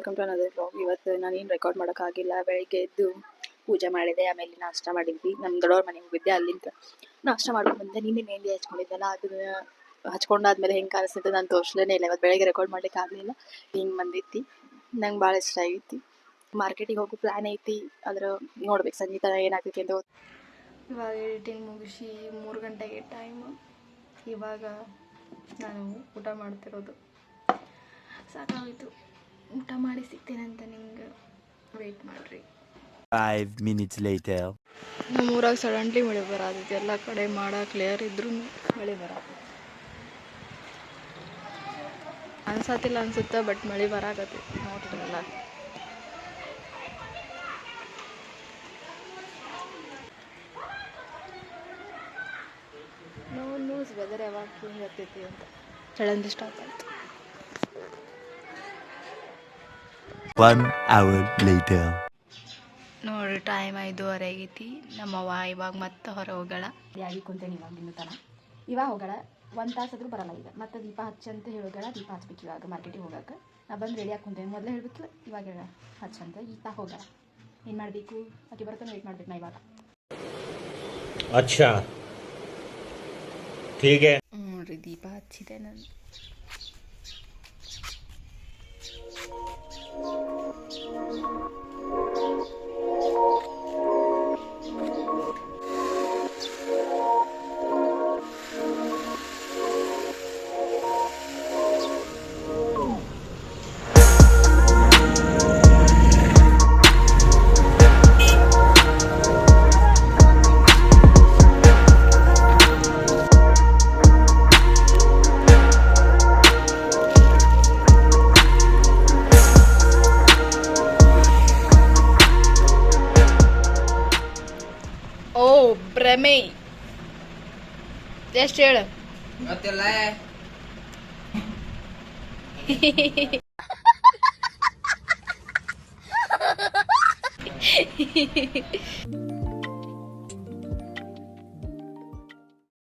Welcome to another vlog. ಇವತ್ತು ನಾನೇನು record ಮಾಡೋಕ್ಕಾಗಿಲ್ಲ. ಬೆಳಿಗ್ಗೆ ಎದ್ದು ಪೂಜೆ ಮಾಡಿದೆ, ಆಮೇಲೆ ನಾಷ್ಟ ಮಾಡಿದ್ವಿ. ನಮ್ಮ ದೊಡ್ಡವ್ರ ಮನೆಗೆ ಹೋಗಿದ್ದೆ, ಅಲ್ಲಿಂದ ನಾಷ್ಟ ಮಾಡ್ಕೊಂಡು ಬಂದೆ. ನಿನ್ನೆ ಮೆಹಂದಿ ಹಚ್ಕೊಂಡಿದ್ದೆಲ್ಲ, ಅದನ್ನ ಹಚ್ಕೊಂಡಾದ್ಮೇಲೆ ಹೆಂಗೆ ಕಾಣಿಸ್ತೈತೆ ನಾನು ತೋರಿಸ್ಲೇ ಇಲ್ಲ. ಇವತ್ತು ಬೆಳಗ್ಗೆ ರೆಕಾರ್ಡ್ ಮಾಡ್ಲಿಕ್ಕೆ ಆಗಲಿಲ್ಲ. ಹಿಂಗೆ ಬಂದೈತಿ, ನಂಗೆ ಭಾಳ ಇಷ್ಟ ಆಗೈತಿ. ಮಾರ್ಕೆಟಿಗೆ ಹೋಗೋ ಪ್ಲ್ಯಾನ್ ಐತಿ, ಆದ್ರೆ ನೋಡ್ಬೇಕು ಸಂಜೆ ತನಕ ಏನಾಗ್ತೈತಿ ಅಂತ. ಇವಾಗ ಎಡಿಟಿಂಗ್ ಮುಗಿಸಿ 3 ಗಂಟೆಗೆ ಟೈಮ್. ಇವಾಗ ನಾನು ಊಟ ಮಾಡ್ತಿರೋದು. ಸಾಕಾಗೋಯ್ತು. ಊಟ ಮಾಡಿ ಸಿಗ್ತೇನೆ ಅಂತ ನಿಮ್ಗೆ ವೆಯ್ಟ್ ಮಾಡಿರಿ. 5 minutes later. ನಮ್ಮೂರಾಗ ಸಡನ್ಲಿ ಮಳೆ ಬರತೈತಿ. ಎಲ್ಲ ಕಡೆ ಮಾಡ ಕ್ಲಿಯರ್ ಇದ್ರೂ ಮಳೆ ಅನ್ಸತ್ತಿಲ್ಲ ಅನ್ಸುತ್ತೆ, ಬಟ್ ಮಳೆ ಬರಾಕತ್ತೈತಿ. ನೋಡ್ತಿರಲ್ಲ, ನ್ಯೂಸ್ ವೆದರ್ ಯಾವಾಗ ಹಿಂಗೆ ಇರ್ತೈತಿ ಅಂತ ಸಡನ್ಲಿ ಸ್ಟಾಪ್ ಆಯ್ತು. 1 hour later. ನೋಡ್ರಿ, ಟೈಮ್ 5:30 ಆಗೈತಿ. ನಮ್ಮವ್ವ ಇವಾಗ ಮತ್ತೆ ಹೊರ ಹೋಗಳ. ಯಾಗಿ ಕುಂತೇನೆ ಇವಾಗ ಇನ್ನೂ ತನ. ಇವಾಗ ಹೋಗಳ 1 ತಾಸು ಆದ್ರೂ ಬರಲ್ಲ. ಈಗ ಮತ್ತೆ ದೀಪ ಹಚ್ಚಂತ ಹೇಳೋಗಳ. ದೀಪ ಹಚ್ಬೇಕು ಇವಾಗ ಮಾರ್ಕೆಟಿಗೆ ಹೋಗಕ್ಕೆ. ನಾ ಬಂದು ರೆಡಿ ಹಾಕೊಂತೇನೆ. ಮೊದಲೇ ಹೇಳ್ಬೇಕಿಲ್ಲ, ಇವಾಗ ಹಚ್ಚಂತ. ಈಗ ಹೋಗಲ್ಲ, ಏನು ಮಾಡಬೇಕು, ಆಕೆ ಬರ್ತಾನೆ ವೆಯ್ಟ್ ಮಾಡ್ಬೇಕು ನಾ ಇವಾಗ. ಅಚ್ಚಾ ठीक है. ನೋಡ್ರಿ, ದೀಪ ಹಚ್ಚಿದೆ ನಾನು. ಓ ಭ್ರಮೆ ಎಷ್ಟು ಹೇಳು. ಗೊತ್ತಿಲ್ಲ